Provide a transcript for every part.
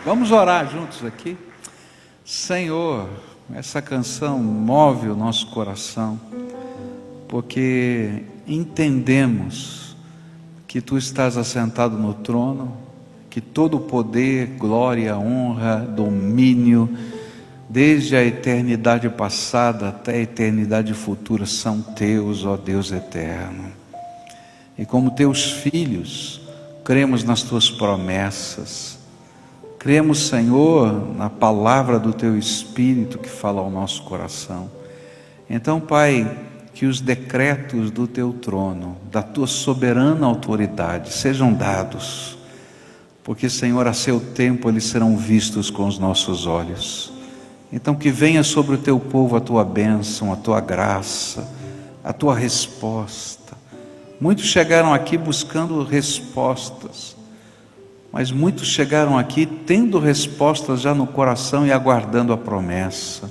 Vamos orar juntos aqui. Senhor, essa canção move o nosso coração, porque entendemos que Tu estás assentado no trono, que todo o poder, glória, honra, domínio, desde a eternidade passada até a eternidade futura, são Teus, ó Deus eterno. E como Teus filhos, cremos nas Tuas promessas. Cremos, Senhor, na palavra do Teu Espírito que fala ao nosso coração. Então, Pai, que os decretos do Teu trono, da Tua soberana autoridade, sejam dados, porque, Senhor, a seu tempo eles serão vistos com os nossos olhos. Então, que venha sobre o Teu povo a Tua bênção, a Tua graça, a Tua resposta. Muitos chegaram aqui buscando respostas, mas muitos chegaram aqui tendo respostas já no coração e aguardando a promessa.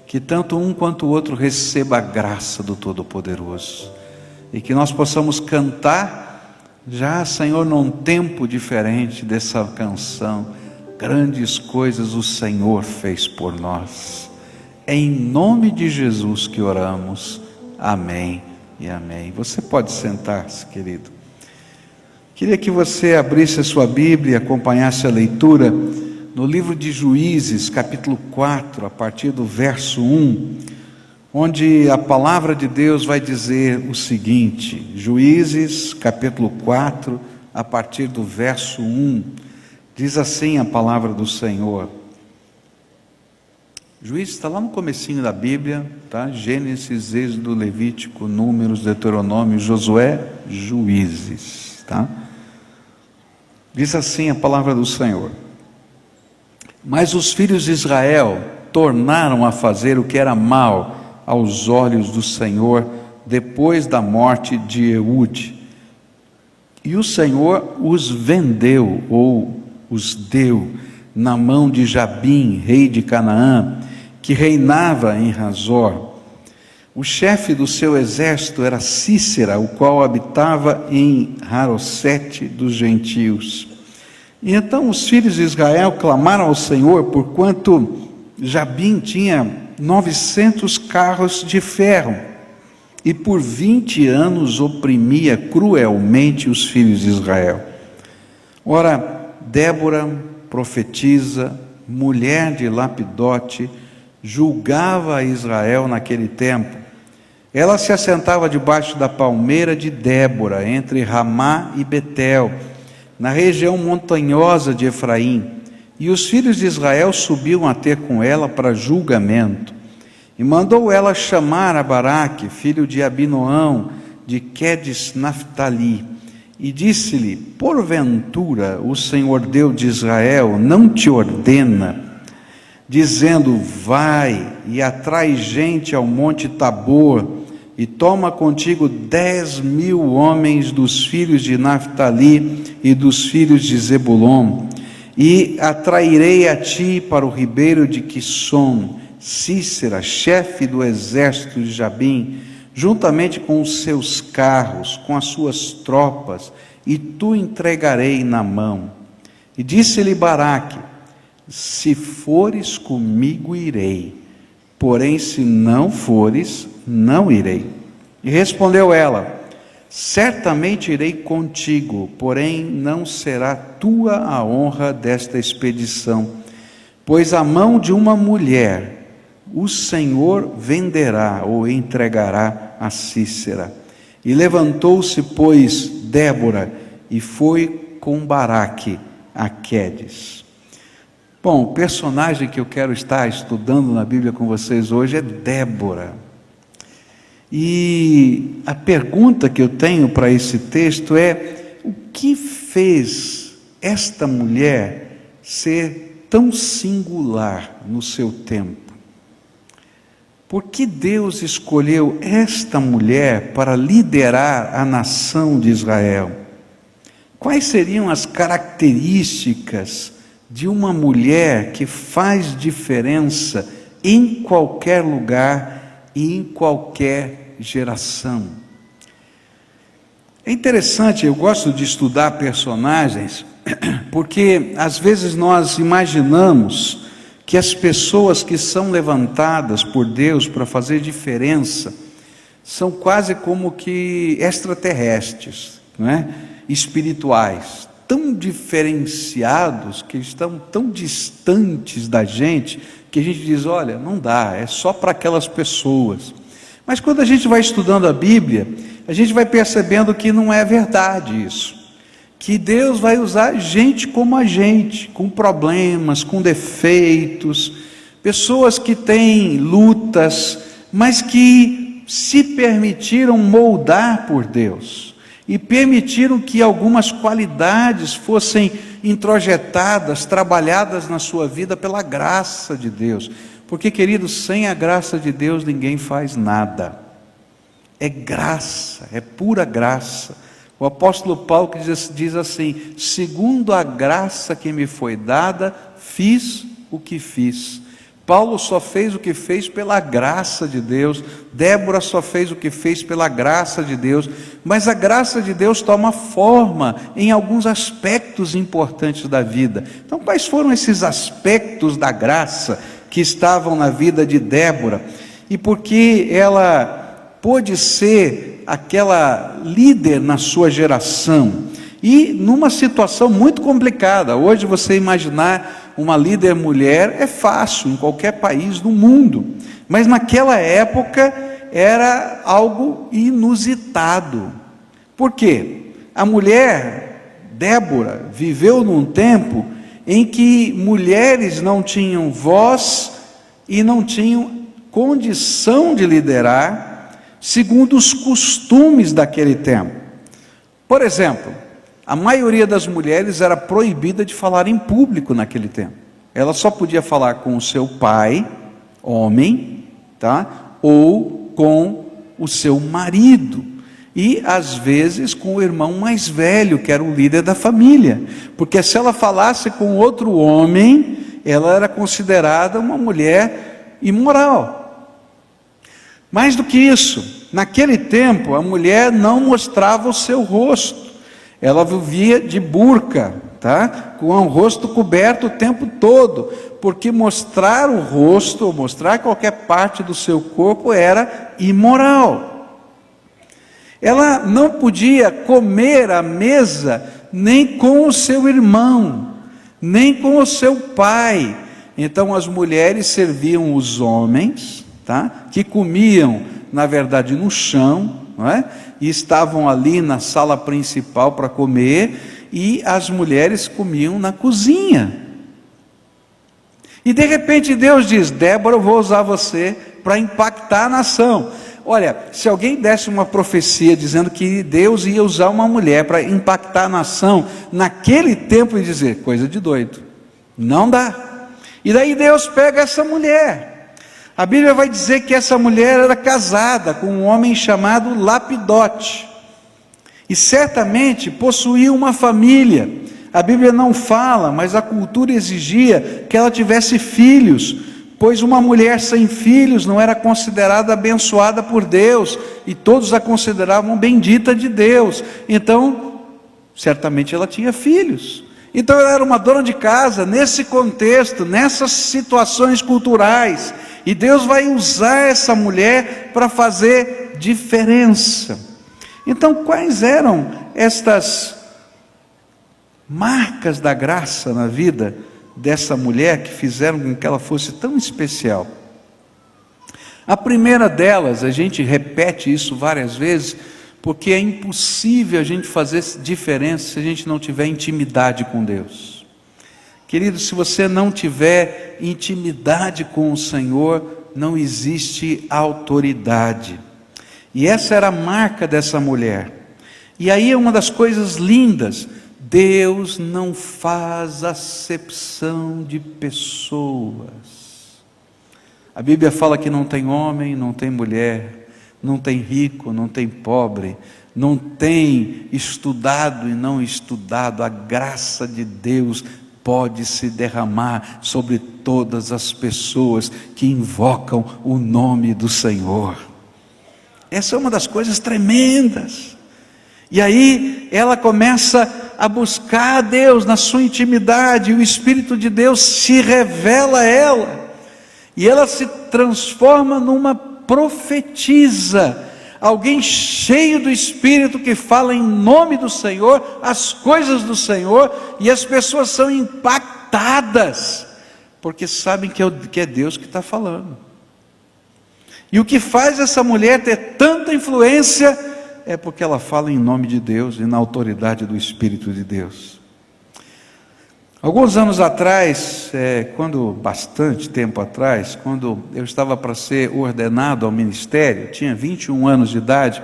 Que tanto um quanto o outro receba a graça do Todo-Poderoso. E que nós possamos cantar já, Senhor, num tempo diferente dessa canção. Grandes coisas o Senhor fez por nós. É em nome de Jesus que oramos. Amém e amém. Você pode sentar-se, querido. Queria que você abrisse a sua Bíblia e acompanhasse a leitura no livro de Juízes, capítulo 4, a partir do verso 1, onde a palavra de Deus vai dizer o seguinte. Juízes, capítulo 4, a partir do verso 1, diz assim a palavra do Senhor. Juízes está lá no comecinho da Bíblia, tá? Gênesis, Êxodo, Levítico, Números, Deuteronômio, Josué, Juízes, tá? Diz assim a palavra do Senhor. Mas os filhos de Israel tornaram a fazer o que era mal aos olhos do Senhor depois da morte de Eude. E o Senhor os vendeu, ou os deu, na mão de Jabim, rei de Canaã, que reinava em Hazor. O chefe do seu exército era Cícera, o qual habitava em Harosete dos gentios. E então os filhos de Israel clamaram ao Senhor, porquanto Jabim tinha 900 carros de ferro, e por 20 anos oprimia cruelmente os filhos de Israel. Ora, Débora, profetisa, mulher de Lapidote, julgava a Israel naquele tempo. Ela se assentava debaixo da palmeira de Débora, entre Ramá e Betel, na região montanhosa de Efraim, e os filhos de Israel subiam a ter com ela para julgamento. E mandou ela chamar a Baraque, filho de Abinoão, de Quedes Naftali, e disse-lhe: porventura o Senhor Deus de Israel não te ordena, dizendo: vai e atrai gente ao monte Tabor, e toma contigo 10.000 homens dos filhos de Naftali e dos filhos de Zebulon, e atrairei a ti para o ribeiro de Quisson Cícera, chefe do exército de Jabim, juntamente com os seus carros, com as suas tropas, e tu entregarei na mão. E disse-lhe Baraque: se fores comigo, irei, porém se não fores, não irei. E respondeu ela: certamente irei contigo, porém não será tua a honra desta expedição, pois a mão de uma mulher o Senhor venderá ou entregará a Cícera. E levantou-se, pois, Débora, e foi com Baraque a Quedes. Bom, o personagem que eu quero estar estudando na Bíblia com vocês hoje é Débora. E a pergunta que eu tenho para esse texto é: o que fez esta mulher ser tão singular no seu tempo? Por que Deus escolheu esta mulher para liderar a nação de Israel? Quais seriam as características de uma mulher que faz diferença em qualquer lugar e em qualquer geração? É interessante, eu gosto de estudar personagens Porque às vezes nós imaginamos que as pessoas que são levantadas por Deus para fazer diferença são quase como que extraterrestres, não é? Espirituais, tão diferenciados, que estão tão distantes da gente, que a gente diz, olha, não dá, é só para aquelas pessoas. Mas quando a gente vai estudando a Bíblia, a gente vai percebendo que não é verdade isso. Que Deus vai usar gente como a gente, com problemas, com defeitos, pessoas que têm lutas, mas que se permitiram moldar por Deus, e permitiram que algumas qualidades fossem introjetadas, trabalhadas na sua vida pela graça de Deus. Porque, queridos, sem a graça de Deus ninguém faz nada. É graça, é pura graça. O apóstolo Paulo que diz assim: segundo a graça que me foi dada, fiz o que fiz. Paulo só fez o que fez pela graça de Deus, Débora só fez o que fez pela graça de Deus, mas a graça de Deus toma forma em alguns aspectos importantes da vida. Então, quais foram esses aspectos da graça que estavam na vida de Débora? E por que ela pôde ser aquela líder na sua geração, e numa situação muito complicada? Hoje você imaginar uma líder mulher é fácil em qualquer país do mundo, mas naquela época era algo inusitado. Por quê? A mulher, Débora, viveu num tempo em que mulheres não tinham voz e não tinham condição de liderar segundo os costumes daquele tempo. Por exemplo, a maioria das mulheres era proibida de falar em público naquele tempo. Ela só podia falar com o seu pai, homem, tá? Ou com o seu marido, e às vezes com o irmão mais velho, que era o líder da família, porque se ela falasse com outro homem, ela era considerada uma mulher imoral. Mais do que isso, naquele tempo a mulher não mostrava o seu rosto, ela vivia de burca, tá? Com o rosto coberto o tempo todo, porque mostrar o rosto, ou mostrar qualquer parte do seu corpo era imoral. Ela não podia comer à mesa nem com o seu irmão, nem com o seu pai. Então as mulheres serviam os homens, tá? Que comiam, na verdade, no chão, não é? E estavam ali na sala principal para comer, e as mulheres comiam na cozinha. E de repente Deus diz: Débora, eu vou usar você para impactar a nação. Olha, se alguém desse uma profecia dizendo que Deus ia usar uma mulher para impactar a nação, naquele tempo ia dizer, coisa de doido, não dá. E daí Deus pega essa mulher. A Bíblia vai dizer que essa mulher era casada com um homem chamado Lapidote, e certamente possuía uma família. A Bíblia não fala, mas a cultura exigia que ela tivesse filhos, pois uma mulher sem filhos não era considerada abençoada por Deus, e todos a consideravam bendita de Deus. Então, certamente ela tinha filhos. Então ela era uma dona de casa, nesse contexto, nessas situações culturais, e Deus vai usar essa mulher para fazer diferença. Então, quais eram estas marcas da graça na vida dessa mulher que fizeram com que ela fosse tão especial? A primeira delas, a gente repete isso várias vezes, porque é impossível a gente fazer diferença se a gente não tiver intimidade com Deus. Querido, se você não tiver intimidade com o Senhor, não existe autoridade. E essa era a marca dessa mulher. E aí é uma das coisas lindas: Deus não faz acepção de pessoas. A Bíblia fala que não tem homem, não tem mulher, não tem rico, não tem pobre, não tem estudado e não estudado. A graça de Deus pode se derramar sobre todas as pessoas que invocam o nome do Senhor. Essa é uma das coisas tremendas. E aí ela começa a buscar a Deus na sua intimidade, e o Espírito de Deus se revela a ela, e ela se transforma numa profetisa, alguém cheio do Espírito que fala em nome do Senhor, as coisas do Senhor, e as pessoas são impactadas, porque sabem que é Deus que está falando. E o que faz essa mulher ter tanta influência é porque ela fala em nome de Deus e na autoridade do Espírito de Deus. Alguns anos atrás, bastante tempo atrás, quando eu estava para ser ordenado ao ministério, tinha 21 anos de idade,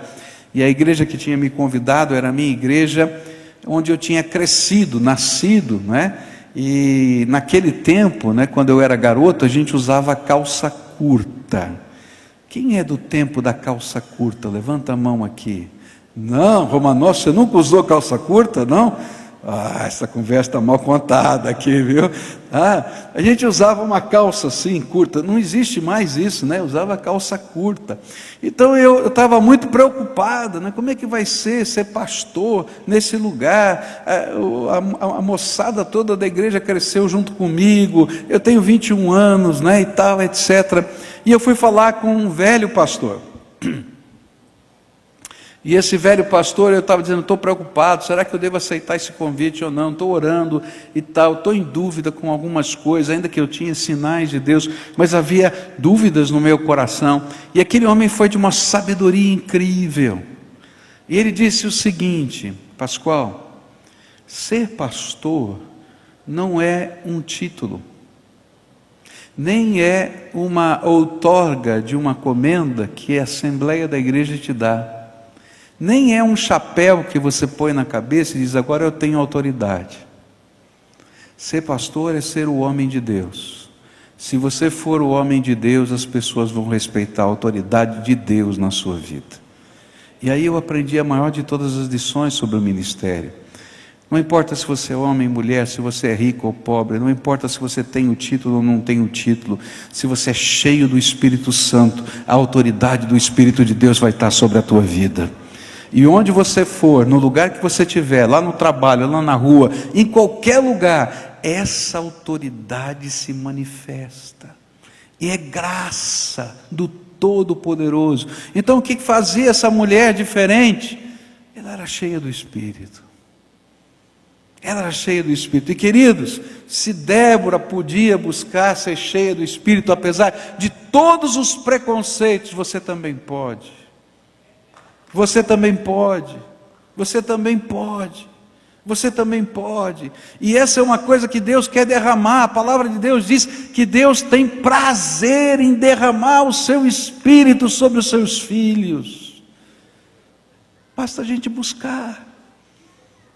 e a igreja que tinha me convidado era a minha igreja, onde eu tinha crescido, nascido, né? E naquele tempo, né, quando eu era garoto, a gente usava calça curta. Quem é do tempo da calça curta? Levanta a mão aqui. Não, Romanov, você nunca usou calça curta, não? Essa conversa está mal contada aqui, viu? A gente usava uma calça assim, curta, não existe mais isso, né? Usava calça curta. Então eu estava muito preocupado, né? Como é que vai ser pastor nesse lugar? A moçada toda da igreja cresceu junto comigo, eu tenho 21 anos, né? E tal, etc. E eu fui falar com um velho pastor. E esse velho pastor, eu estava dizendo, estou preocupado, será que eu devo aceitar esse convite ou não? Estou orando e tal, estou em dúvida com algumas coisas, ainda que eu tinha sinais de Deus, mas havia dúvidas no meu coração. E aquele homem foi de uma sabedoria incrível. E ele disse o seguinte: Pascoal, ser pastor não é um título, nem é uma outorga de uma comenda que a Assembleia da Igreja te dá. Nem é um chapéu que você põe na cabeça e diz, agora eu tenho autoridade. Ser pastor é ser o homem de Deus. Se você for o homem de Deus, as pessoas vão respeitar a autoridade de Deus na sua vida. E aí eu aprendi a maior de todas as lições sobre o ministério. Não importa se você é homem, mulher, se você é rico ou pobre, não importa se você tem o título ou não tem o título, se você é cheio do Espírito Santo, a autoridade do Espírito de Deus vai estar sobre a tua vida. E onde você for, no lugar que você estiver, lá no trabalho, lá na rua, em qualquer lugar, essa autoridade se manifesta. E é graça do Todo-Poderoso. Então o que fazia essa mulher diferente? Ela era cheia do Espírito. Ela era cheia do Espírito. E queridos, se Débora podia buscar ser cheia do Espírito, apesar de todos os preconceitos, você também pode. Você também pode, você também pode, você também pode. E essa é uma coisa que Deus quer derramar. A palavra de Deus diz que Deus tem prazer em derramar o seu Espírito sobre os seus filhos. Basta a gente buscar,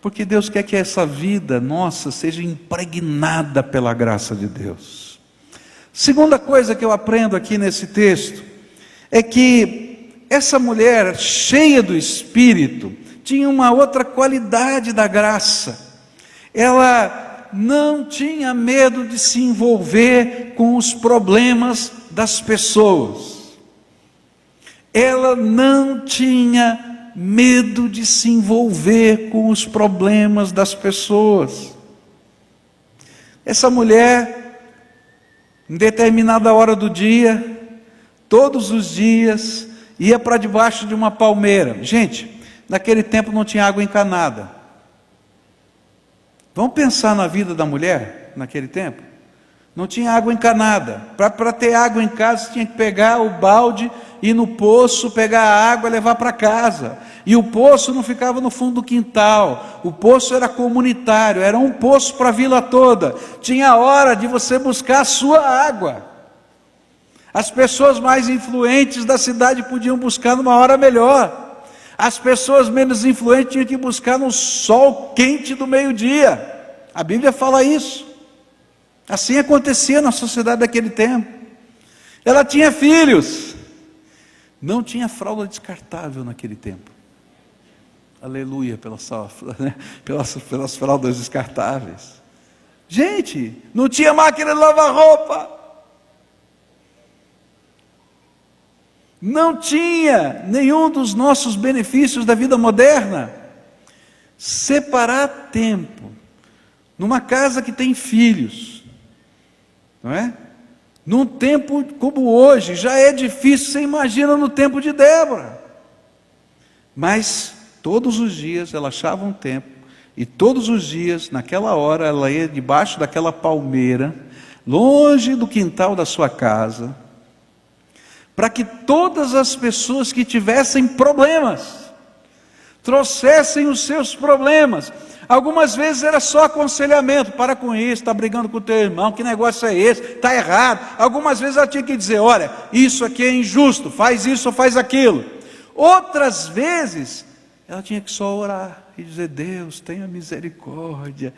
porque Deus quer que essa vida nossa seja impregnada pela graça de Deus. Segunda coisa que eu aprendo aqui nesse texto é que essa mulher cheia do Espírito tinha uma outra qualidade da graça. Ela não tinha medo de se envolver com os problemas das pessoas. Ela não tinha medo de se envolver com os problemas das pessoas. Essa mulher, em determinada hora do dia, todos os dias, ia para debaixo de uma palmeira. Gente, naquele tempo não tinha água encanada. Vamos pensar na vida da mulher naquele tempo? Não tinha água encanada. Para ter água em casa, você tinha que pegar o balde, ir no poço, pegar a água e levar para casa. E o poço não ficava no fundo do quintal. O poço era comunitário, era um poço para a vila toda. Tinha hora de você buscar a sua água. As pessoas mais influentes da cidade podiam buscar numa hora melhor. As pessoas menos influentes tinham que buscar no sol quente do meio-dia. A Bíblia fala isso. Assim acontecia na sociedade daquele tempo. Ela tinha filhos. Não tinha fralda descartável naquele tempo. Aleluia pelas fraldas descartáveis. Gente, não tinha máquina de lavar roupa. Não tinha nenhum dos nossos benefícios da vida moderna. separar tempo, numa casa que tem filhos, não é? Num tempo como hoje, já é difícil, você imagina no tempo de Débora. Mas todos os dias ela achava um tempo, e todos os dias, naquela hora, ela ia debaixo daquela palmeira, longe do quintal da sua casa, para que todas as pessoas que tivessem problemas, trouxessem os seus problemas. Algumas vezes era só aconselhamento: para com isso, está brigando com o teu irmão, que negócio é esse, está errado. Algumas vezes ela tinha que dizer: olha, isso aqui é injusto, faz isso ou faz aquilo. Outras vezes ela tinha que só orar e dizer: Deus, tenha misericórdia,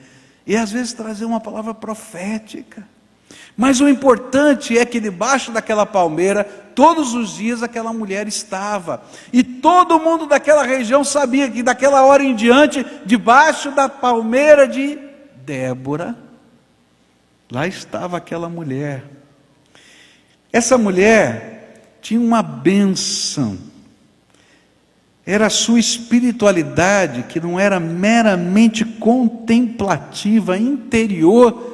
e às vezes trazer uma palavra profética. Mas o importante é que debaixo daquela palmeira, todos os dias aquela mulher estava, e todo mundo daquela região sabia que daquela hora em diante, debaixo da palmeira de Débora, lá estava aquela mulher. Essa mulher tinha uma bênção, era a sua espiritualidade, que não era meramente contemplativa, interior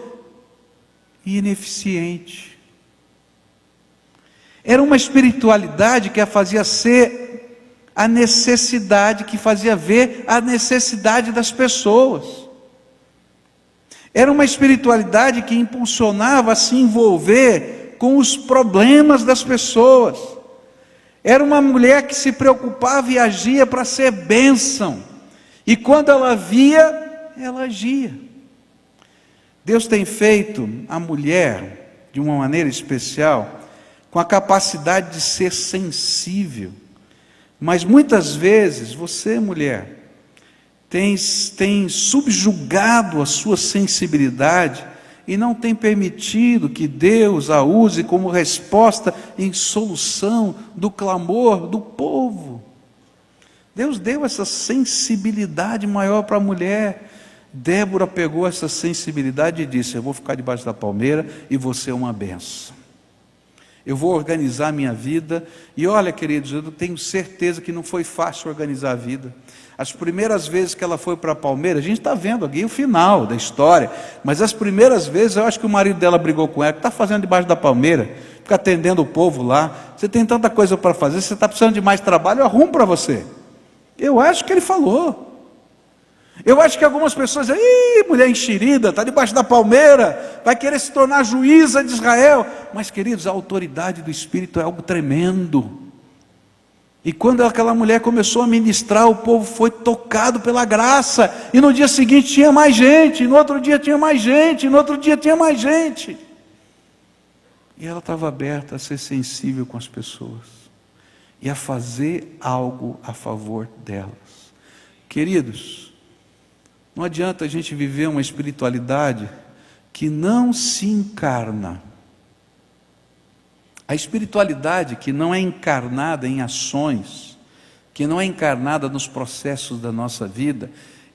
e ineficiente. Era uma espiritualidade que a fazia ser a necessidade, que fazia ver a necessidade das pessoas. Era uma espiritualidade que impulsionava a se envolver com os problemas das pessoas. Era uma mulher que se preocupava e agia para ser bênção. E quando ela via, ela agia. Deus tem feito a mulher, de uma maneira especial, com a capacidade de ser sensível. Mas muitas vezes, você, mulher, tem subjugado a sua sensibilidade e não tem permitido que Deus a use como resposta em solução do clamor do povo. Deus deu essa sensibilidade maior para a mulher. Débora pegou essa sensibilidade e disse: eu vou ficar debaixo da palmeira e vou ser uma benção. Eu vou organizar a minha vida. E olha, queridos, eu tenho certeza que não foi fácil organizar a vida. As primeiras vezes que ela foi para a palmeira, a gente está vendo aqui o final da história, mas as primeiras vezes eu acho que o marido dela brigou com ela: o que está fazendo debaixo da palmeira? Fica atendendo o povo lá, você tem tanta coisa para fazer, você está precisando de mais trabalho, eu arrumo para você. Eu acho que ele falou. Eu acho que algumas pessoas dizem: ih, mulher enxerida, está debaixo da palmeira, vai querer se tornar juíza de Israel. Mas, queridos, a autoridade do Espírito é algo tremendo. E quando aquela mulher começou a ministrar, o povo foi tocado pela graça. E no dia seguinte tinha mais gente, e no outro dia tinha mais gente, e no outro dia tinha mais gente. E ela estava aberta a ser sensível com as pessoas e a fazer algo a favor delas. Queridos, não adianta a gente viver uma espiritualidade que não se encarna. A espiritualidade que não é encarnada em ações, que não é encarnada nos processos da nossa vida,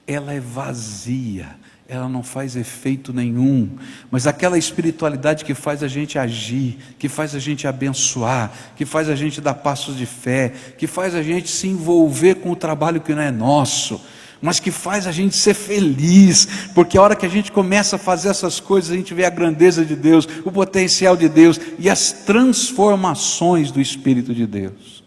ela é vazia, ela não faz efeito nenhum. Mas aquela espiritualidade que faz a gente agir, que faz a gente abençoar, que faz a gente dar passos de fé, que faz a gente se envolver com o trabalho que não é nosso, mas que faz a gente ser feliz, porque a hora que a gente começa a fazer essas coisas, a gente vê a grandeza de Deus, o potencial de Deus e as transformações do Espírito de Deus.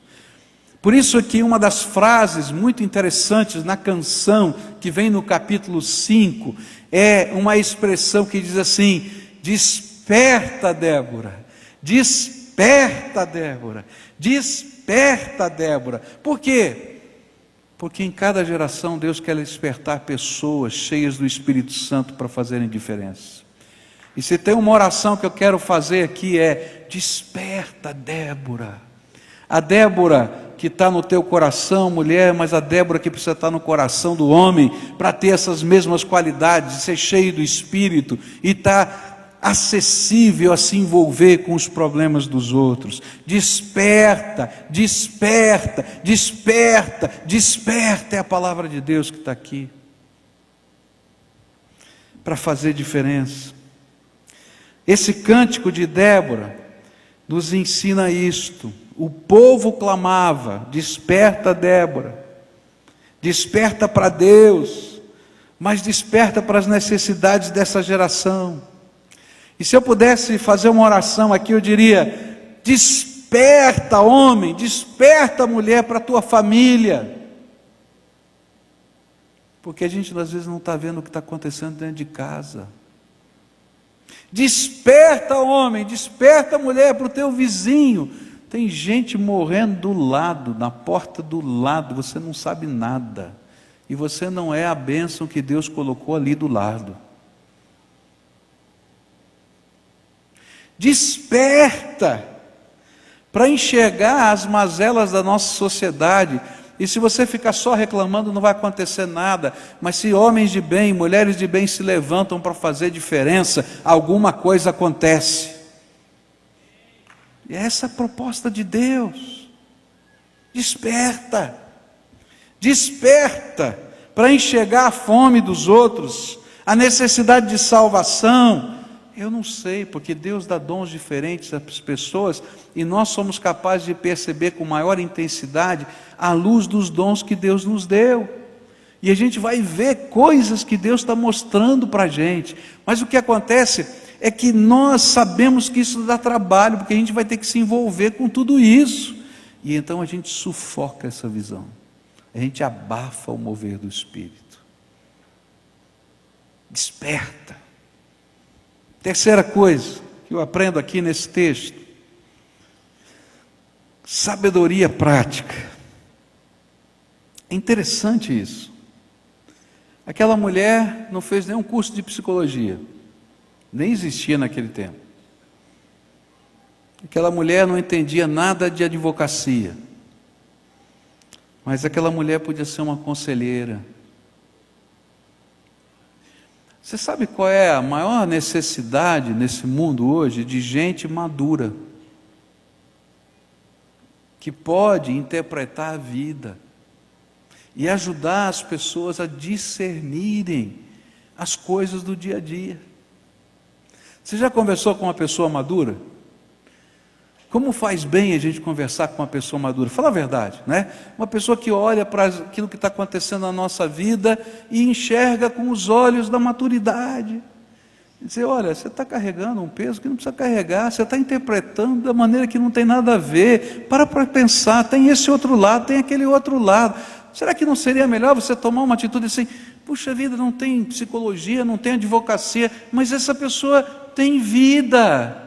Por isso aqui uma das frases muito interessantes na canção, que vem no capítulo 5, é uma expressão que diz assim: desperta, Débora, desperta, Débora, desperta, Débora. Por quê? Porque em cada geração Deus quer despertar pessoas cheias do Espírito Santo para fazerem diferença. E se tem uma oração que eu quero fazer aqui é: desperta, Débora. A Débora que está no teu coração, mulher, mas a Débora que precisa estar no coração do homem, para ter essas mesmas qualidades, ser cheio do Espírito e estar acessível a se envolver com os problemas dos outros. Desperta, desperta, desperta, desperta, é a palavra de Deus que está aqui, para fazer diferença. Esse cântico de Débora nos ensina isto. O povo clamava: desperta, Débora, desperta para Deus, mas desperta para as necessidades dessa geração. E se eu pudesse fazer uma oração aqui, eu diria: desperta, homem, desperta, mulher, para a tua família. Porque a gente às vezes não está vendo o que está acontecendo dentro de casa. Desperta, homem, desperta, mulher, para o teu vizinho. Tem gente morrendo do lado, na porta do lado, você não sabe nada. E você não é a bênção que Deus colocou ali do lado. Desperta para enxergar as mazelas da nossa sociedade. E se você ficar só reclamando, não vai acontecer nada. Mas se homens de bem, mulheres de bem se levantam para fazer diferença, alguma coisa acontece. E essa é a proposta de Deus. Desperta. Desperta para enxergar a fome dos outros, a necessidade de salvação. Eu não sei, porque Deus dá dons diferentes às pessoas e nós somos capazes de perceber com maior intensidade a luz dos dons que Deus nos deu. E a gente vai ver coisas que Deus está mostrando para a gente. Mas o que acontece é que nós sabemos que isso dá trabalho, porque a gente vai ter que se envolver com tudo isso. E então a gente sufoca essa visão. A gente abafa o mover do Espírito. Desperta. Terceira coisa que eu aprendo aqui nesse texto: sabedoria prática. É interessante isso. Aquela mulher não fez nenhum curso de psicologia, nem existia naquele tempo. Aquela mulher não entendia nada de advocacia, mas aquela mulher podia ser uma conselheira. Você sabe qual é a maior necessidade nesse mundo hoje? De gente madura, que pode interpretar a vida e ajudar as pessoas a discernirem as coisas do dia a dia. Você já conversou com uma pessoa madura? Como faz bem a gente conversar com uma pessoa madura? Fala a verdade, né? Uma pessoa que olha para aquilo que está acontecendo na nossa vida e enxerga com os olhos da maturidade. Dizer: olha, você está carregando um peso que não precisa carregar, você está interpretando da maneira que não tem nada a ver. Para pensar, tem esse outro lado, tem aquele outro lado. Será que não seria melhor você tomar uma atitude assim: puxa vida, não tem psicologia, não tem advocacia, mas essa pessoa tem vida,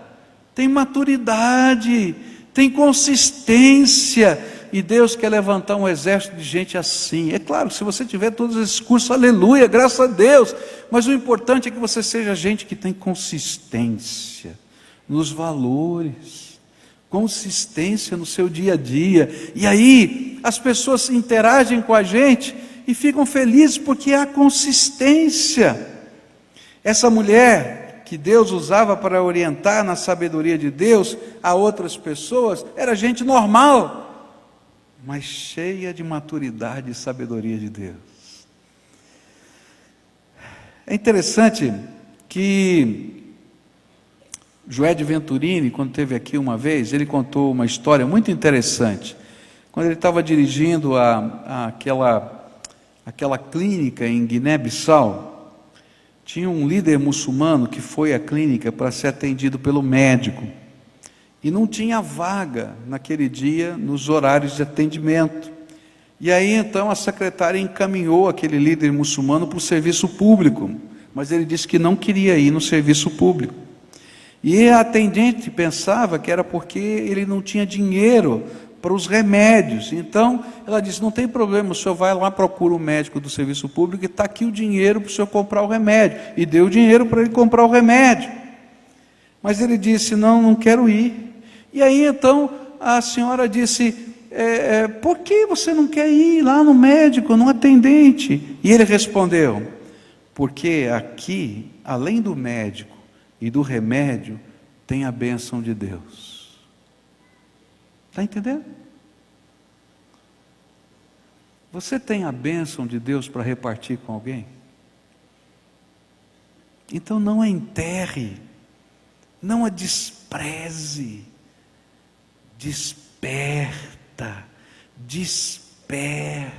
tem maturidade, tem consistência, e Deus quer levantar um exército de gente assim. É claro, se você tiver todos esses cursos, aleluia, graças a Deus, mas o importante é que você seja gente que tem consistência nos valores, consistência no seu dia a dia, e aí as pessoas interagem com a gente e ficam felizes porque há consistência. Essa mulher que Deus usava para orientar na sabedoria de Deus a outras pessoas, era gente normal, mas cheia de maturidade e sabedoria de Deus. É interessante que Joé de Venturini, quando esteve aqui uma vez, ele contou uma história muito interessante. Quando ele estava dirigindo aquela clínica em Guiné-Bissau, tinha um líder muçulmano que foi à clínica para ser atendido pelo médico, e não tinha vaga naquele dia nos horários de atendimento. E aí então a secretária encaminhou aquele líder muçulmano para o serviço público, mas ele disse que não queria ir no serviço público. E a atendente pensava que era porque ele não tinha dinheiro para os remédios. Então ela disse: não tem problema, o senhor vai lá, procura o médico do serviço público e está aqui o dinheiro para o senhor comprar o remédio. E deu o dinheiro para ele comprar o remédio. Mas ele disse: não quero ir. E aí então a senhora disse: por que você não quer ir lá no médico, no atendente? E ele respondeu: porque aqui, além do médico e do remédio, tem a bênção de Deus. Está entendendo? Você tem a bênção de Deus para repartir com alguém? Então não a enterre, não a despreze. Desperta, desperta,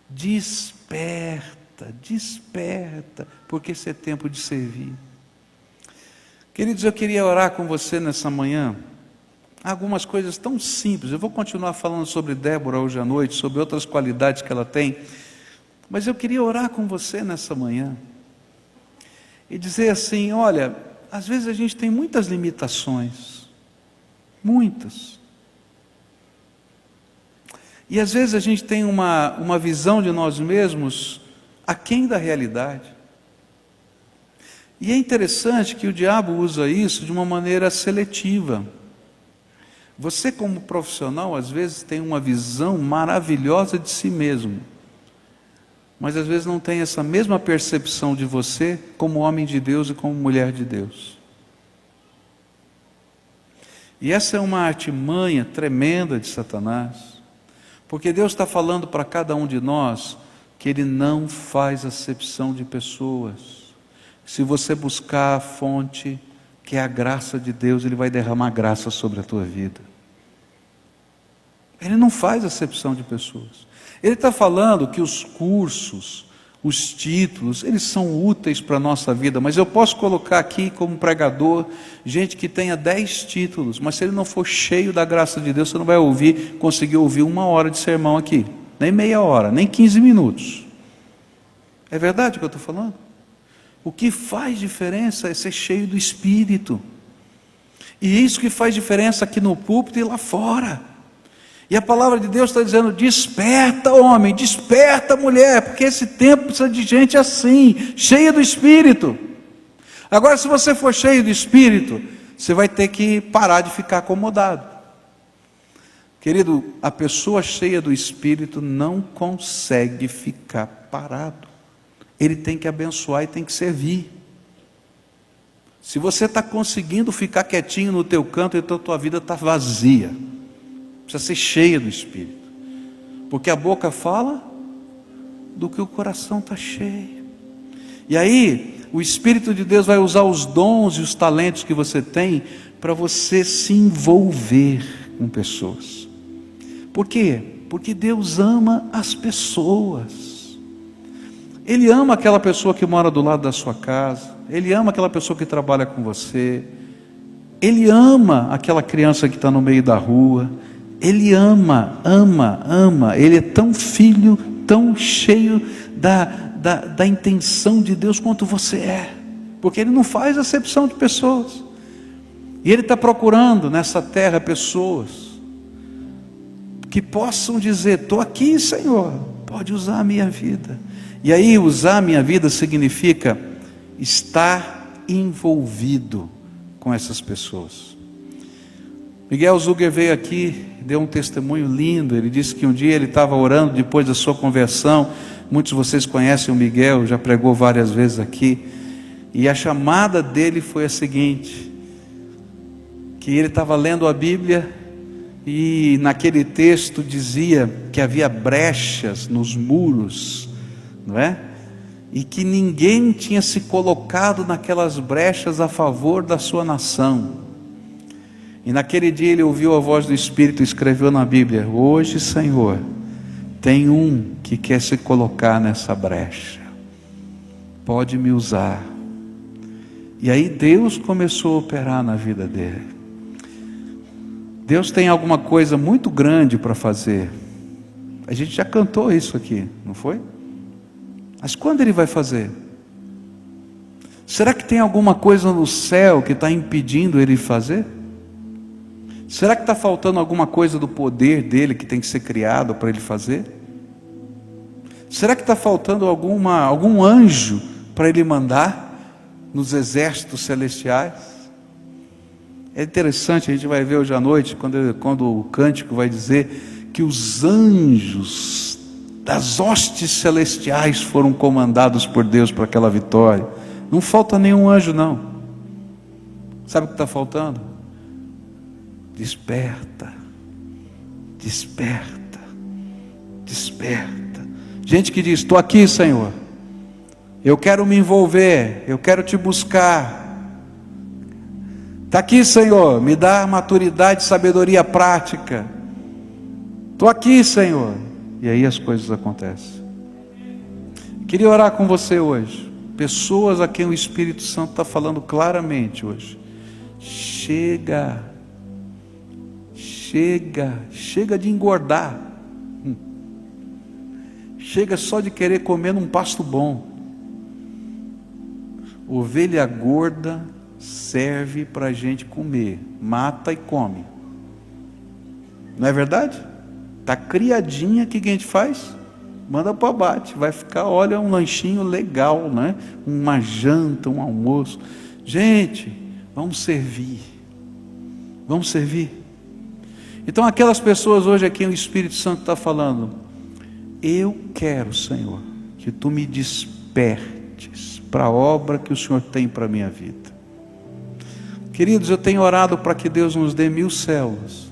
desperta. desperta, porque esse é tempo de servir. Queridos, eu queria orar com você nessa manhã. Algumas coisas tão simples. Eu vou continuar falando sobre Débora hoje à noite, sobre outras qualidades que ela tem, mas eu queria orar com você nessa manhã e dizer assim: olha, às vezes a gente tem muitas limitações, muitas, e às vezes a gente tem uma visão de nós mesmos aquém da realidade. E é interessante que o diabo usa isso de uma maneira seletiva. Você, como profissional, às vezes tem uma visão maravilhosa de si mesmo, mas às vezes não tem essa mesma percepção de você como homem de Deus e como mulher de Deus. E essa é uma artimanha tremenda de Satanás, porque Deus está falando para cada um de nós que Ele não faz acepção de pessoas. Se você buscar a fonte, que é a graça de Deus, Ele vai derramar graça sobre a tua vida. Ele não faz acepção de pessoas. Ele está falando que os cursos, os títulos, eles são úteis para a nossa vida, mas eu posso colocar aqui como pregador, gente que tenha 10 títulos, mas se ele não for cheio da graça de Deus, você não vai conseguir ouvir 1 hora de sermão aqui, nem meia hora, nem 15 minutos. É verdade o que eu estou falando? O que faz diferença é ser cheio do Espírito. E isso que faz diferença aqui no púlpito e lá fora. E a palavra de Deus está dizendo: desperta, homem, desperta, mulher, porque esse tempo precisa de gente assim, cheia do Espírito. Agora, se você for cheio do Espírito, você vai ter que parar de ficar acomodado. Querido, a pessoa cheia do Espírito não consegue ficar parado. Ele tem que abençoar e tem que servir. Se você está conseguindo ficar quietinho no teu canto, então a tua vida está vazia. Precisa ser cheia do Espírito, porque a boca fala do que o coração está cheio. E aí o Espírito de Deus vai usar os dons e os talentos que você tem para você se envolver com pessoas. Por quê? Porque Deus ama as pessoas. Ele ama aquela pessoa que mora do lado da sua casa, Ele ama aquela pessoa que trabalha com você, Ele ama aquela criança que está no meio da rua. Ele ama, Ele é tão filho, tão cheio da intenção de Deus quanto você é, porque Ele não faz acepção de pessoas, e Ele está procurando nessa terra pessoas que possam dizer: estou aqui, Senhor, pode usar a minha vida. E aí usar a minha vida significa estar envolvido com essas pessoas. Miguel Zuger veio aqui, deu um testemunho lindo. Ele disse que um dia ele estava orando depois da sua conversão. Muitos de vocês conhecem o Miguel, já pregou várias vezes aqui. E a chamada dele foi a seguinte: que ele estava lendo a Bíblia e naquele texto dizia que havia brechas nos muros, não é? E que ninguém tinha se colocado naquelas brechas a favor da sua nação. E naquele dia ele ouviu a voz do Espírito e escreveu na Bíblia: hoje, Senhor, tem um que quer se colocar nessa brecha, pode me usar. E aí Deus começou a operar na vida dele. Deus tem alguma coisa muito grande para fazer. A gente já cantou isso aqui, não foi? Mas quando Ele vai fazer? Será que tem alguma coisa no céu que está impedindo Ele fazer? Será que está faltando alguma coisa do poder dEle que tem que ser criado para Ele fazer? Será que está faltando algum anjo para Ele mandar nos exércitos celestiais? É interessante, a gente vai ver hoje à noite, quando o cântico vai dizer que os anjos das hostes celestiais foram comandados por Deus para aquela vitória. Não falta nenhum anjo, não. Sabe o que está faltando? Desperta, desperta, desperta. Gente que diz: estou aqui, Senhor, eu quero me envolver, eu quero te buscar. Está aqui, Senhor, me dá maturidade e sabedoria prática. Estou aqui, Senhor. E aí as coisas acontecem. Queria orar com você hoje. Pessoas a quem o Espírito Santo está falando claramente hoje. Chega de engordar. Chega só de querer comer num pasto bom. Ovelha gorda serve para a gente comer, mata e come. Não é verdade? Está criadinha, o que a gente faz? Manda para o abate, vai ficar, olha, um lanchinho legal, né? Uma janta, um almoço. Gente, vamos servir. Vamos servir. Então aquelas pessoas hoje a quem o Espírito Santo está falando, eu quero, Senhor, que Tu me despertes para a obra que o Senhor tem para a minha vida. Queridos, eu tenho orado para que Deus nos dê 1000 células.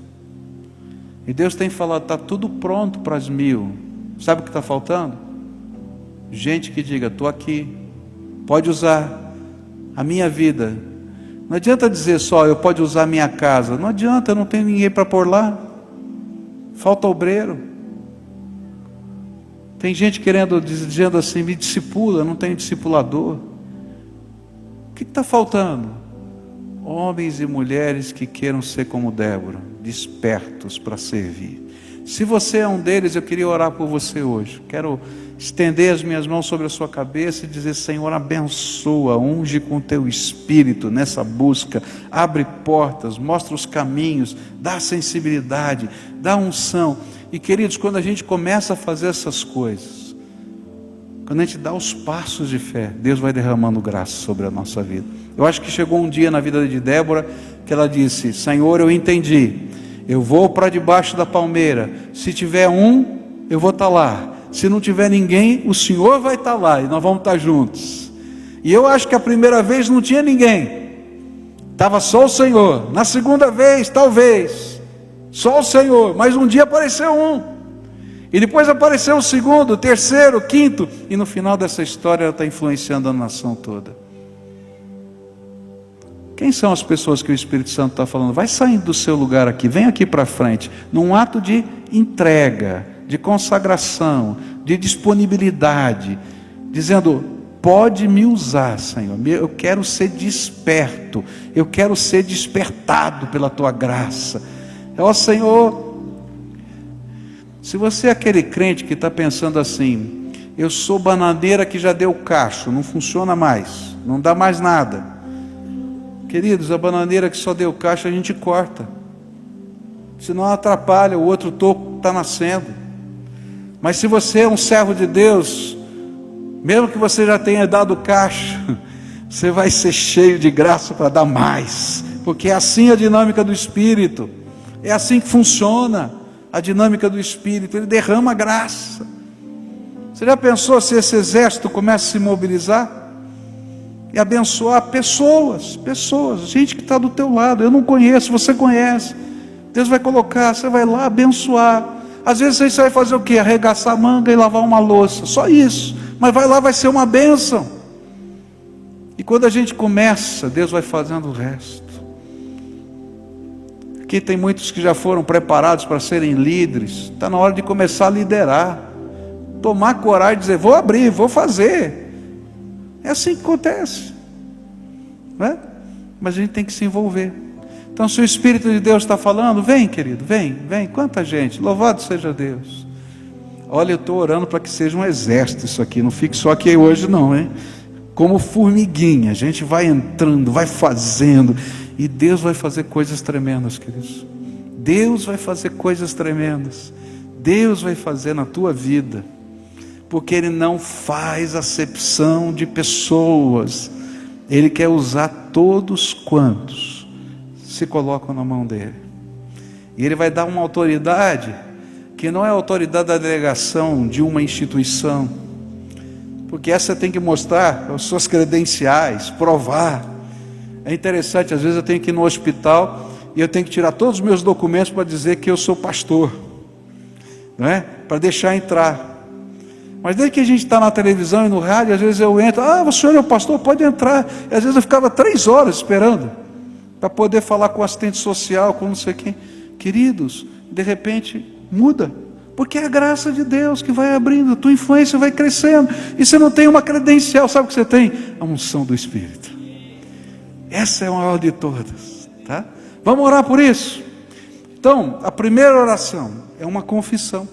E Deus tem falado, está tudo pronto para as 1000. Sabe o que está faltando? Gente que diga, estou aqui, pode usar a minha vida. Não adianta dizer só, eu pode usar a minha casa. Não adianta, eu não tenho ninguém para pôr lá. Falta obreiro. Tem gente dizendo assim, me discipula, não tem discipulador. O que está faltando? Homens e mulheres que queiram ser como Débora, despertos para servir. Se você é um deles, eu queria orar por você hoje. Quero estender as minhas mãos sobre a sua cabeça e dizer, Senhor, abençoa, unge com o Teu Espírito nessa busca, abre portas, mostra os caminhos, dá sensibilidade, dá unção. E queridos, quando a gente começa a fazer essas coisas, quando a gente dá os passos de fé, Deus vai derramando graça sobre a nossa vida. Eu acho que chegou um dia na vida de Débora, que ela disse, Senhor, eu entendi, eu vou para debaixo da palmeira, se tiver um, eu vou estar lá, se não tiver ninguém, o Senhor vai estar lá, e nós vamos estar juntos. E eu acho que a primeira vez não tinha ninguém, estava só o Senhor. Na segunda vez, talvez, só o Senhor, mas um dia apareceu um, e depois apareceu o segundo, o terceiro, o quinto, e no final dessa história ela está influenciando a nação toda. Quem são as pessoas que o Espírito Santo está falando? Vai saindo do seu lugar aqui, vem aqui para frente, num ato de entrega, de consagração, de disponibilidade, dizendo, pode me usar, Senhor, eu quero ser desperto, eu quero ser despertado pela Tua graça. Ó Senhor, se você é aquele crente que está pensando assim, eu sou bananeira que já deu cacho, não funciona mais, não dá mais nada. Queridos, a bananeira que só deu cacho a gente corta, senão atrapalha, o outro toco está nascendo. Mas se você é um servo de Deus, mesmo que você já tenha dado cacho, você vai ser cheio de graça para dar mais, porque é assim a dinâmica do Espírito, é assim que funciona a dinâmica do Espírito, Ele derrama graça. Você já pensou se esse exército começa a se mobilizar? E abençoar pessoas, gente que está do teu lado, eu não conheço, você conhece, Deus vai colocar, você vai lá abençoar. Às vezes você vai fazer o quê? Arregaçar a manga e lavar uma louça, só isso, mas vai lá, vai ser uma bênção. E quando a gente começa, Deus vai fazendo o resto. Aqui tem muitos que já foram preparados para serem líderes, está na hora de começar a liderar, tomar coragem e dizer, vou abrir, vou fazer. É assim que acontece, não é? Mas a gente tem que se envolver. Então, se o Espírito de Deus está falando, vem, querido, vem, quanta gente, louvado seja Deus. Olha, eu estou orando para que seja um exército isso aqui, não fique só aqui hoje não, hein? Como formiguinha, a gente vai entrando, vai fazendo, e Deus vai fazer coisas tremendas, queridos. Deus vai fazer coisas tremendas, Deus vai fazer na tua vida, porque Ele não faz acepção de pessoas, Ele quer usar todos quantos se colocam na mão dEle, e Ele vai dar uma autoridade, que não é a autoridade da delegação de uma instituição, porque essa tem que mostrar as suas credenciais, provar. É interessante, às vezes eu tenho que ir no hospital, e eu tenho que tirar todos os meus documentos para dizer que eu sou pastor, não é? Para deixar entrar. Mas desde que a gente está na televisão e no rádio, às vezes eu entro, o senhor é o pastor, pode entrar. E às vezes eu ficava 3 horas esperando, para poder falar com o assistente social, com não sei quem. Queridos, de repente muda, Porque é a graça de Deus que vai abrindo, a tua influência vai crescendo, e você não tem uma credencial, sabe o que você tem? A unção do Espírito. Essa é a maior de todas, tá? Vamos orar por isso? Então, a primeira oração é uma confissão,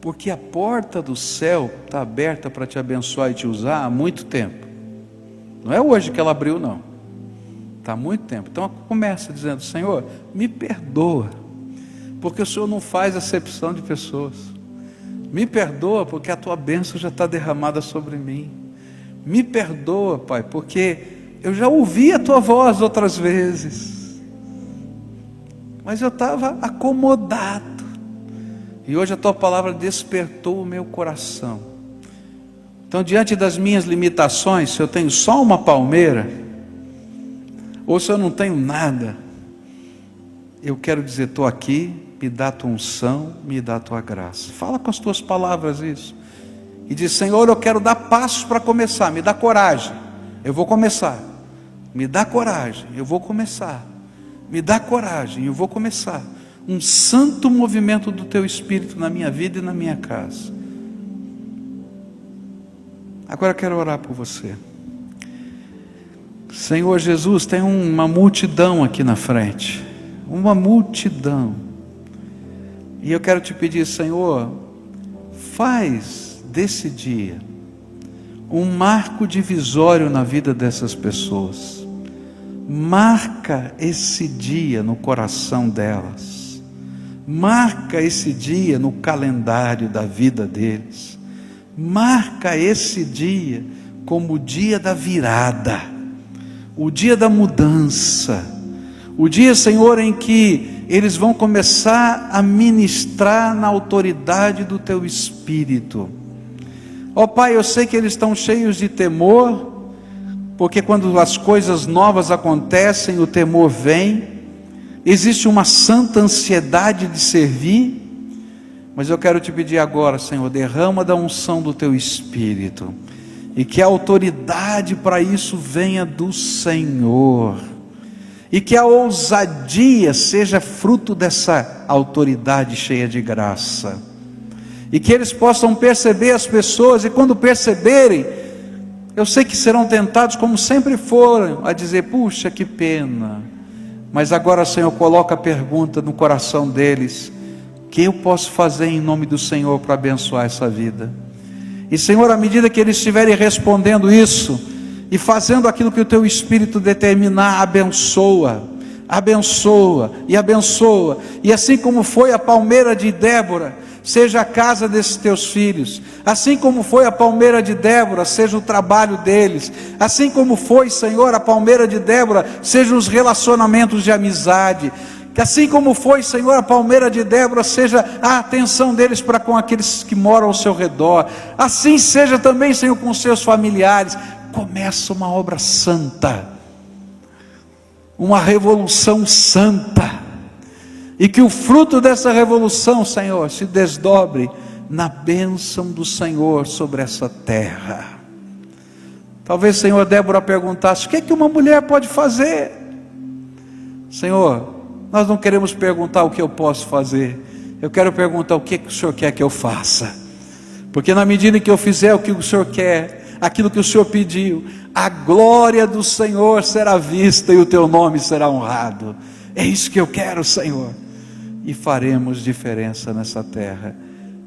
porque a porta do céu está aberta para te abençoar e te usar há muito tempo. Não é hoje que ela abriu, não. Está há muito tempo. Então começa dizendo: Senhor, me perdoa, porque o Senhor não faz acepção de pessoas. Me perdoa porque a tua bênção já está derramada sobre mim. Me perdoa, Pai, porque eu já ouvi a tua voz outras vezes, mas eu estava acomodado, e hoje a tua palavra despertou o meu coração. Então, diante das minhas limitações, se eu tenho só uma palmeira, ou se eu não tenho nada, eu quero dizer: estou aqui, me dá a tua unção, me dá a tua graça. Fala com as tuas palavras isso, e diz: Senhor, eu quero dar passos para começar, me dá coragem, eu vou começar. Me dá coragem, eu vou começar. Me dá coragem, eu vou começar. Um santo movimento do teu Espírito na minha vida e na minha casa. Agora eu quero orar por você. Senhor Jesus, tem uma multidão aqui na frente, uma multidão, e eu quero te pedir: Senhor, faz desse dia um marco divisório na vida dessas pessoas. Marca esse dia no coração delas, marca esse dia no calendário da vida deles, marca esse dia como o dia da virada, o dia da mudança, o dia, Senhor, em que eles vão começar a ministrar na autoridade do teu Espírito. Ó Pai, eu sei que eles estão cheios de temor, porque quando as coisas novas acontecem, o temor vem, existe uma santa ansiedade de servir, mas eu quero te pedir agora, Senhor, derrama da unção do teu Espírito, e que a autoridade para isso venha do Senhor, e que a ousadia seja fruto dessa autoridade cheia de graça, e que eles possam perceber as pessoas, e quando perceberem, eu sei que serão tentados, como sempre foram, a dizer: puxa, que pena. Mas agora, Senhor, coloca a pergunta no coração deles: o que eu posso fazer em nome do Senhor para abençoar essa vida? E Senhor, à medida que eles estiverem respondendo isso, e fazendo aquilo que o teu Espírito determinar, abençoa, abençoa e abençoa. E assim como foi a palmeira de Débora, seja a casa desses teus filhos. Assim como foi a palmeira de Débora, seja o trabalho deles. Assim como foi, Senhor, a palmeira de Débora, sejam os relacionamentos de amizade. Que assim como foi, Senhor, a palmeira de Débora, seja a atenção deles para com aqueles que moram ao seu redor. Assim seja também, Senhor, com os seus familiares. Começa uma obra santa, uma revolução santa, e que o fruto dessa revolução, Senhor, se desdobre na bênção do Senhor sobre essa terra. Talvez, Senhor, Débora perguntasse: o que é que uma mulher pode fazer? Senhor, nós não queremos perguntar o que eu posso fazer, eu quero perguntar o que o Senhor quer que eu faça, porque na medida em que eu fizer o que o Senhor quer, aquilo que o Senhor pediu, a glória do Senhor será vista e o teu nome será honrado. É isso que eu quero, Senhor, e faremos diferença nessa terra.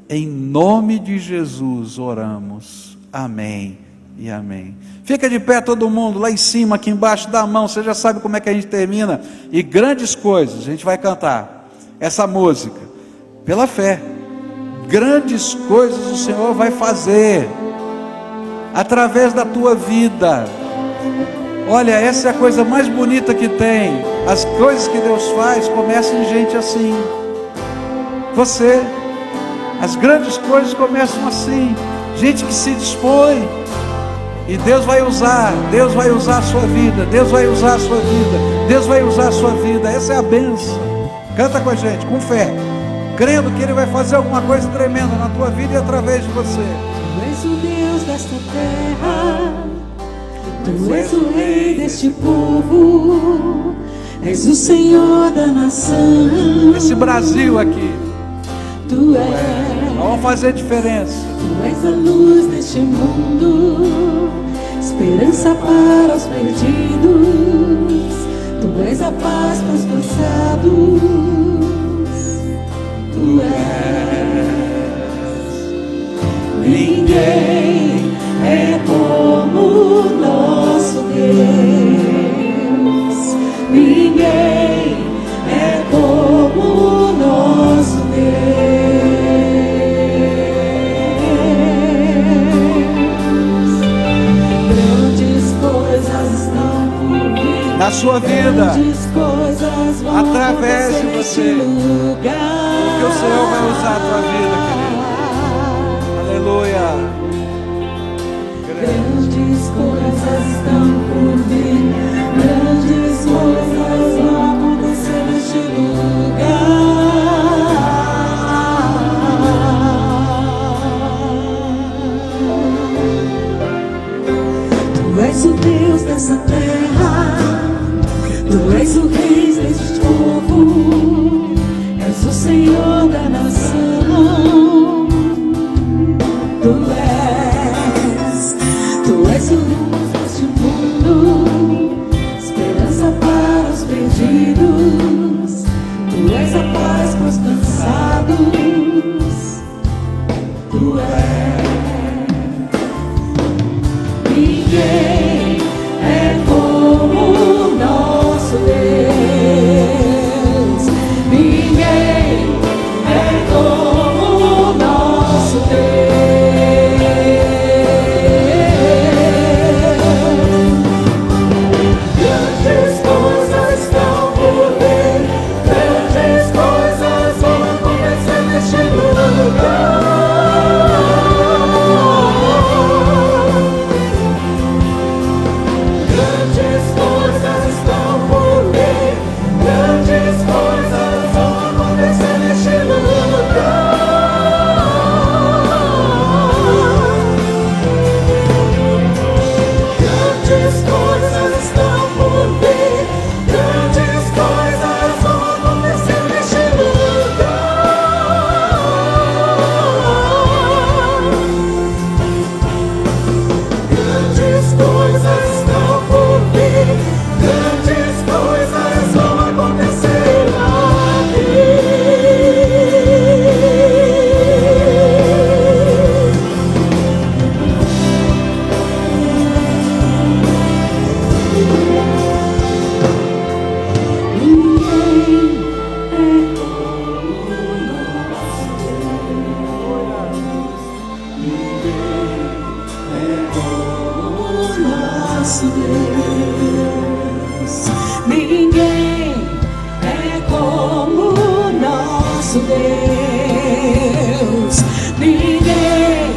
Em nome de Jesus oramos, amém e amém. Fica de pé todo mundo, lá em cima, aqui embaixo, dá a mão. Você já sabe como é que a gente termina, e grandes coisas, a gente vai cantar essa música, pela fé. Grandes coisas o Senhor vai fazer, através da tua vida. Olha, essa é a coisa mais bonita que tem. As coisas que Deus faz começam em gente assim. Você, as grandes coisas começam assim, gente que se dispõe, e Deus vai usar a sua vida, Deus vai usar a sua vida, Deus vai usar a sua vida. Essa é a bênção. Canta com a gente, com fé, crendo que Ele vai fazer alguma coisa tremenda na tua vida e através de você. Tu és o Deus desta terra, Tu és o Rei deste povo, és o Senhor da nação. Esse Brasil aqui, Tu és. Vamos fazer diferença. Tu és a luz deste mundo, esperança para os perdidos. Tu és a paz para os cansados. Tu és. Ninguém é como o nosso Deus. Ninguém é como o nosso Deus. Grandes coisas estão por vir Na sua vida, Grandes coisas vão através de acontecer você. neste lugar. Que o Senhor vai usar a tua vida, querido. Aleluia. Grandes coisas estão por vir, grandes coisas vão acontecer neste lugar. Tu és o Deus dessa terra, Tu és o Rei deste povo, és o Senhor da nação. Tu és o luz deste mundo, esperança para os perdidos. Tu és a paz para os cansados. Tu és. Ninguém é como o nosso Deus. Ninguém é como o nosso Deus. Grandes coisas estão por vir, grandes coisas vão acontecer neste lugar. Grandes coisas estão por vir, grandes coisas vão acontecer neste lugar. Grandes coisas estão por vir, grandes coisas vão acontecer neste lugar. Grandes coisas estão por vir, grandes coisas vão acontecer aqui. Ninguém é como o nosso Deus. Ninguém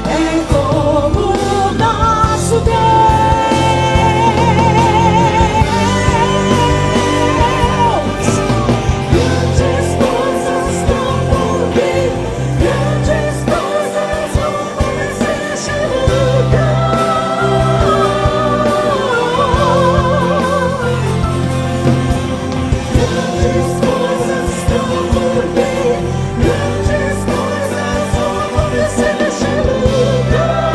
é como o nosso Deus. Grandes coisas estão por vir, grandes coisas vão acontecer neste lugar. Grandes coisas estão por vir, grandes coisas vão acontecer neste lugar.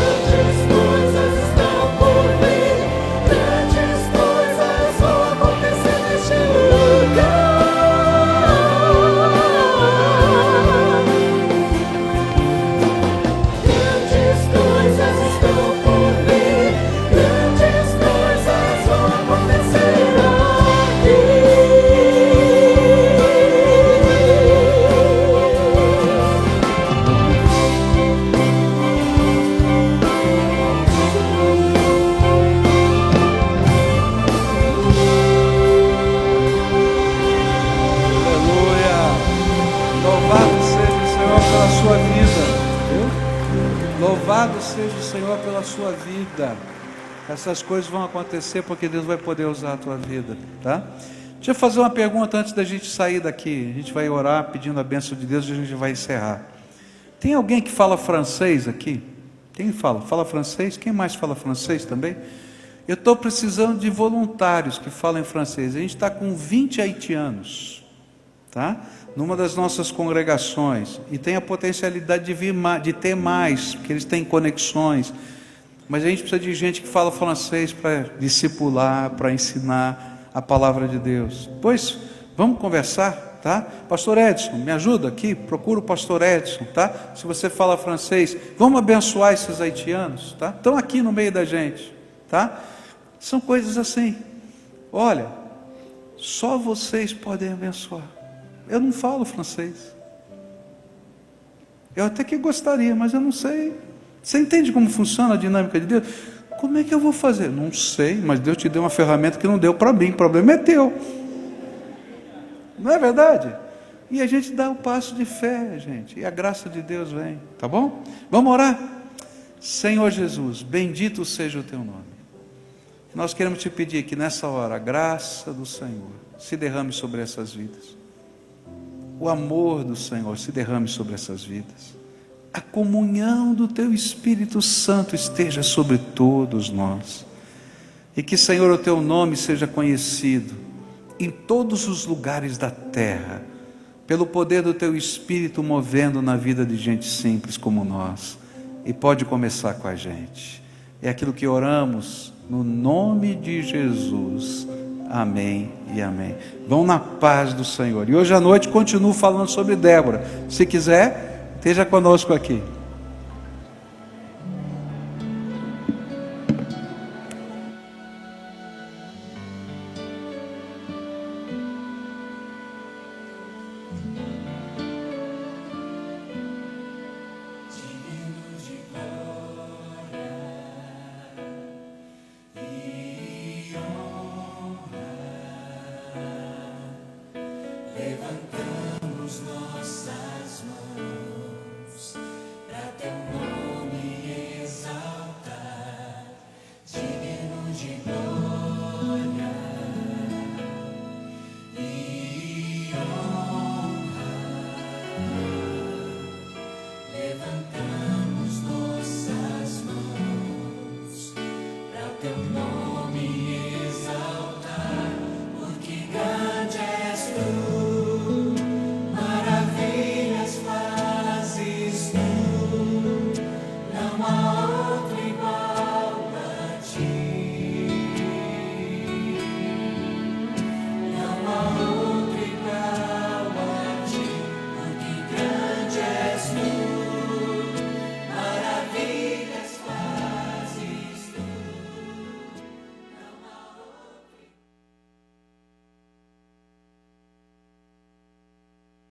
Grandes coisas estão por vir, grandes coisas vão acontecer neste lugar. Grandes coisas estão por vir, grandes coisas vão acontecer aqui. Aleluia. Louvado seja o Senhor pela sua vida. Viu? Louvado seja o Senhor pela sua vida. Essas coisas vão acontecer porque Deus vai poder usar a tua vida, tá? Deixa eu fazer uma pergunta antes da gente sair daqui. A gente vai orar pedindo a bênção de Deus e a gente vai encerrar. Tem alguém que fala francês aqui? Quem fala? Fala francês? Quem mais fala francês também? Eu estou precisando de voluntários que falam em francês. A gente está com 20 haitianos, tá? Numa das nossas congregações, e tem a potencialidade de vir mais, de ter mais, porque eles têm conexões, mas a gente precisa de gente que fala francês para discipular, para ensinar a palavra de Deus. Pois, vamos conversar, tá? Pastor Edson, me ajuda aqui, procura o pastor Edson, tá? Se você fala francês, vamos abençoar esses haitianos, tá? Estão aqui no meio da gente, tá? São coisas assim. Olha, só vocês podem abençoar. Eu não falo francês. Eu até que gostaria, mas eu não sei. Você entende como funciona a dinâmica de Deus? Como é que eu vou fazer? Não sei, mas Deus te deu uma ferramenta que não deu para mim. O problema é teu. Não é verdade? E a gente dá o passo de fé, gente. E a graça de Deus vem. Tá bom? Vamos orar? Senhor Jesus, bendito seja o teu nome. Nós queremos te pedir que nessa hora a graça do Senhor se derrame sobre essas vidas. O amor do Senhor se derrame sobre essas vidas. A comunhão do Teu Espírito Santo esteja sobre todos nós. E que, Senhor, o Teu nome seja conhecido em todos os lugares da terra, pelo poder do Teu Espírito movendo na vida de gente simples como nós. E pode começar com a gente. É aquilo que oramos no nome de Jesus. Amém e amém. Vão na paz do Senhor. E hoje à noite continuo falando sobre Débora. Se quiser, esteja conosco aqui.